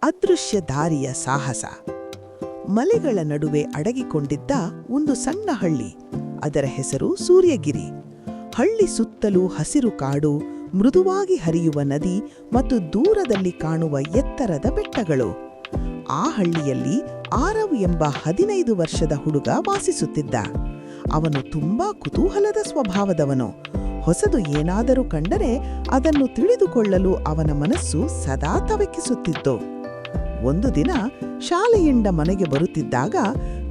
ಅದೃಶ್ಯ ದಾರಿಯ ಸಾಹಸ. ಮಲೆಗಳ ನಡುವೆ ಅಡಗಿಕೊಂಡಿದ್ದ ಒಂದು ಸಣ್ಣ ಹಳ್ಳಿ. ಅದರ ಹೆಸರು ಸೂರ್ಯಗಿರಿ. ಹಳ್ಳಿ ಸುತ್ತಲೂ ಹಸಿರು ಕಾಡು, ಮೃದುವಾಗಿ ಹರಿಯುವ ನದಿ ಮತ್ತು ದೂರದಲ್ಲಿ ಕಾಣುವ ಎತ್ತರದ ಬೆಟ್ಟಗಳು. ಆ ಹಳ್ಳಿಯಲ್ಲಿ ಆರವ್ ಎಂಬ 15 ವರ್ಷದ ಹುಡುಗ ವಾಸಿಸುತ್ತಿದ್ದ. ಅವನು ತುಂಬಾ ಕುತೂಹಲದ ಸ್ವಭಾವದವನು. ಹೊಸದು ಏನಾದರೂ ಕಂಡರೆ ಅದನ್ನು ತಿಳಿದುಕೊಳ್ಳಲು ಅವನ ಮನಸ್ಸು ಸದಾ ತವಕಿಸುತ್ತಿತ್ತು. ಒಂದು ದಿನ ಶಾಲೆಯಿಂದ ಮನೆಗೆ ಬರುತ್ತಿದ್ದಾಗ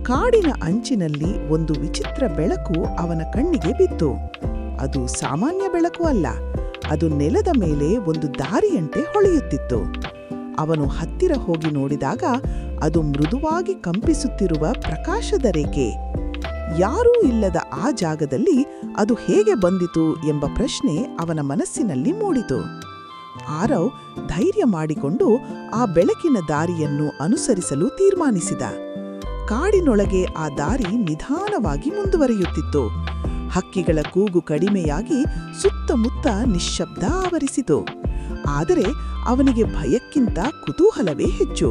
ಕಾಡಿನ ಅಂಚಿನಲ್ಲಿ ಒಂದು ವಿಚಿತ್ರ ಬೆಳಕು ಅವನ ಕಣ್ಣಿಗೆ ಬಿತ್ತು. ಅದು ಸಾಮಾನ್ಯ ಬೆಳಕು ಅಲ್ಲ, ಅದು ನೆಲದ ಮೇಲೆ ಒಂದು ದಾರಿಯಂತೆ ಹೊಳೆಯುತ್ತಿತ್ತು. ಅವನು ಹತ್ತಿರ ಹೋಗಿ ನೋಡಿದಾಗ ಅದು ಮೃದುವಾಗಿ ಕಂಪಿಸುತ್ತಿರುವ ಪ್ರಕಾಶದ ರೇಖೆ. ಯಾರೂ ಇಲ್ಲದ ಆ ಜಾಗದಲ್ಲಿ ಅದು ಹೇಗೆ ಬಂದಿತು ಎಂಬ ಪ್ರಶ್ನೆ ಅವನ ಮನಸ್ಸಿನಲ್ಲಿ ಮೂಡಿತು. ಆರವ್ ಧೈರ್ಯ ಮಾಡಿಕೊಂಡು ಆ ಬೆಳಕಿನ ದಾರಿಯನ್ನು ಅನುಸರಿಸಲು ತೀರ್ಮಾನಿಸಿದ. ಕಾಡಿನೊಳಗೆ ಆ ದಾರಿ ನಿಧಾನವಾಗಿ ಮುಂದುವರಿಯುತ್ತಿತ್ತು. ಹಕ್ಕಿಗಳ ಕೂಗು ಕಡಿಮೆಯಾಗಿ ಸುತ್ತಮುತ್ತ ನಿಶ್ಶಬ್ದ ಆವರಿಸಿತು. ಆದರೆ ಅವನಿಗೆ ಭಯಕ್ಕಿಂತ ಕುತೂಹಲವೇ ಹೆಚ್ಚು.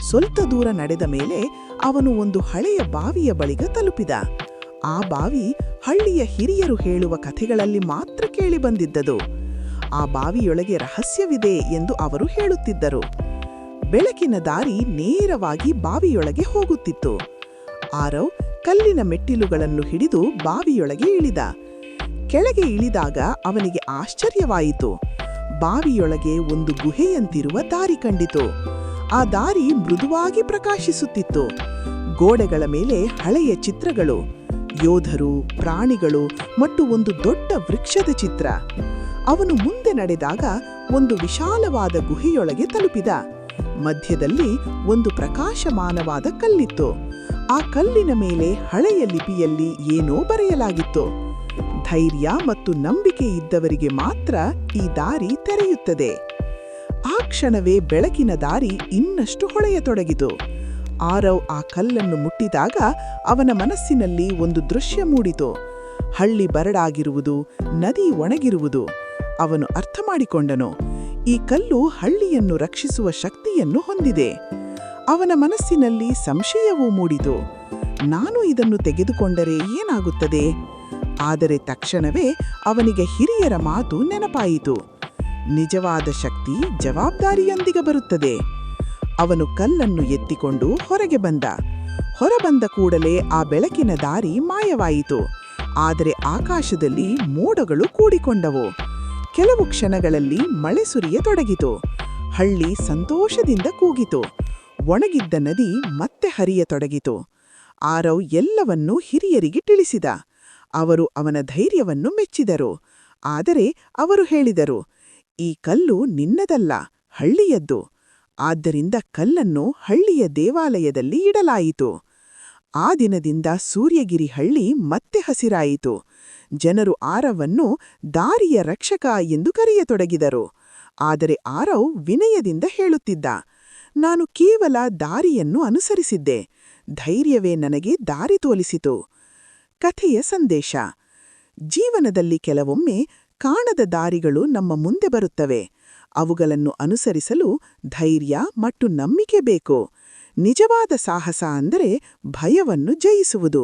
ಸ್ವಲ್ಪ ದೂರ ನಡೆದ ಮೇಲೆ ಅವನು ಒಂದು ಹಳೆಯ ಬಾವಿಯ ಬಳಿಗೆ ತಲುಪಿದ. ಆ ಬಾವಿ ಹಳ್ಳಿಯ ಹಿರಿಯರು ಹೇಳುವ ಕಥೆಗಳಲ್ಲಿ ಮಾತ್ರ ಕೇಳಿಬಂದಿದ್ದದು. ಆ ಬಾವಿಯೊಳಗೆ ರಹಸ್ಯವಿದೆ ಎಂದು ಅವರು ಹೇಳುತ್ತಿದ್ದರು. ಬೆಳಕಿನ ದಾರಿ ನೇರವಾಗಿ ಬಾವಿಯೊಳಗೆ ಹೋಗುತ್ತಿತ್ತು. ಆರವ್ ಕಲ್ಲಿನ ಮೆಟ್ಟಿಲುಗಳನ್ನು ಹಿಡಿದು ಬಾವಿಯೊಳಗೆ ಇಳಿದ. ಕೆಳಗೆ ಇಳಿದಾಗ ಅವನಿಗೆ ಆಶ್ಚರ್ಯವಾಯಿತು. ಬಾವಿಯೊಳಗೆ ಒಂದು ಗುಹೆಯಂತಿರುವ ದಾರಿ ಕಂಡಿತು. ಆ ದಾರಿ ಮೃದುವಾಗಿ ಪ್ರಕಾಶಿಸುತ್ತಿತ್ತು. ಗೋಡೆಗಳ ಮೇಲೆ ಹಳೆಯ ಚಿತ್ರಗಳು, ಯೋಧರು, ಪ್ರಾಣಿಗಳು ಮತ್ತು ಒಂದು ದೊಡ್ಡ ವೃಕ್ಷದ ಚಿತ್ರ. ಅವನು ಮುಂದೆ ನಡೆದಾಗ ಒಂದು ವಿಶಾಲವಾದ ಗುಹೆಯೊಳಗೆ ತಲುಪಿದ. ಮಧ್ಯದಲ್ಲಿ ಒಂದು ಪ್ರಕಾಶಮಾನವಾದ ಕಲ್ಲಿತ್ತು. ಆ ಕಲ್ಲಿನ ಮೇಲೆ ಹಳೆಯ ಲಿಪಿಯಲ್ಲಿ ಏನೋ ಬರೆಯಲಾಗಿತ್ತು. ಧೈರ್ಯ ಮತ್ತು ನಂಬಿಕೆ ಇದ್ದವರಿಗೆ ಮಾತ್ರ ಈ ದಾರಿ ತೆರೆಯುತ್ತದೆ. ಆ ಕ್ಷಣವೇ ಬೆಳಕಿನ ದಾರಿ ಇನ್ನಷ್ಟು ಹೊಳೆಯತೊಡಗಿತು. ಆರವ್ ಆ ಕಲ್ಲನ್ನು ಮುಟ್ಟಿದಾಗ ಅವನ ಮನಸ್ಸಿನಲ್ಲಿ ಒಂದು ದೃಶ್ಯ ಮೂಡಿತು. ಹಳ್ಳಿ ಬರಡಾಗಿರುವುದು, ನದಿ ಒಣಗಿರುವುದು. ಅವನು ಅರ್ಥ ಮಾಡಿಕೊಂಡನು, ಈ ಕಲ್ಲು ಹಳ್ಳಿಯನ್ನು ರಕ್ಷಿಸುವ ಶಕ್ತಿಯನ್ನು ಹೊಂದಿದೆ. ಅವನ ಮನಸ್ಸಿನಲ್ಲಿ ಸಂಶಯವೂ ಮೂಡಿತು. ನಾನು ಇದನ್ನು ತೆಗೆದುಕೊಂಡರೆ ಏನಾಗುತ್ತದೆ? ಆದರೆ ತಕ್ಷಣವೇ ಅವನಿಗೆ ಹಿರಿಯರ ಮಾತು ನೆನಪಾಯಿತು. ನಿಜವಾದ ಶಕ್ತಿ ಜವಾಬ್ದಾರಿಯೊಂದಿಗೆ ಬರುತ್ತದೆ. ಅವನು ಕಲ್ಲನ್ನು ಎತ್ತಿಕೊಂಡು ಹೊರಗೆ ಬಂದ. ಹೊರಬಂದ ಕೂಡಲೇ ಆ ಬೆಳಕಿನ ದಾರಿ ಮಾಯವಾಯಿತು. ಆದರೆ ಆಕಾಶದಲ್ಲಿ ಮೋಡಗಳು ಕೂಡಿಕೊಂಡವು. ಕೆಲವು ಕ್ಷಣಗಳಲ್ಲಿ ಮಳೆ ಸುರಿಯತೊಡಗಿತು. ಹಳ್ಳಿ ಸಂತೋಷದಿಂದ ಕೂಗಿತು. ಒಣಗಿದ್ದ ನದಿ ಮತ್ತೆ ಹರಿಯತೊಡಗಿತು. ಆರವ್ ಎಲ್ಲವನ್ನೂ ಹಿರಿಯರಿಗೆ ತಿಳಿಸಿದ. ಅವರು ಅವನ ಧೈರ್ಯವನ್ನು ಮೆಚ್ಚಿದರು. ಆದರೆ ಅವರು ಹೇಳಿದರು, ಈ ಕಲ್ಲು ನಿನ್ನದಲ್ಲ, ಹಳ್ಳಿಯದ್ದು. ಆದ್ದರಿಂದ ಕಲ್ಲನ್ನು ಹಳ್ಳಿಯ ದೇವಾಲಯದಲ್ಲಿ ಇಡಲಾಯಿತು. ಆ ದಿನದಿಂದ ಸೂರ್ಯಗಿರಿ ಹಳ್ಳಿ ಮತ್ತೆ ಹಸಿರಾಯಿತು. ಜನರು ಆರವನ್ನು ದಾರಿಯ ರಕ್ಷಕ ಎಂದು ಕರೆಯತೊಡಗಿದರು. ಆದರೆ ಆರವ್ ವಿನಯದಿಂದ ಹೇಳುತ್ತಿದ್ದ, ನಾನು ಕೇವಲ ದಾರಿಯನ್ನು ಅನುಸರಿಸಿದ್ದೆ. ಧೈರ್ಯವೇ ನನಗೆ ದಾರಿ ತೋರಿಸಿತು. ಕಥೆಯ ಸಂದೇಶ: ಜೀವನದಲ್ಲಿ ಕೆಲವೊಮ್ಮೆ ಕಾಣದ ದಾರಿಗಳು ನಮ್ಮ ಮುಂದೆ ಬರುತ್ತವೆ. ಅವುಗಳನ್ನು ಅನುಸರಿಸಲು ಧೈರ್ಯ ಮತ್ತು ನಂಬಿಕೆ ಬೇಕು. ನಿಜವಾದ ಸಾಹಸ ಅಂದರೆ ಭಯವನ್ನು ಜಯಿಸುವುದು.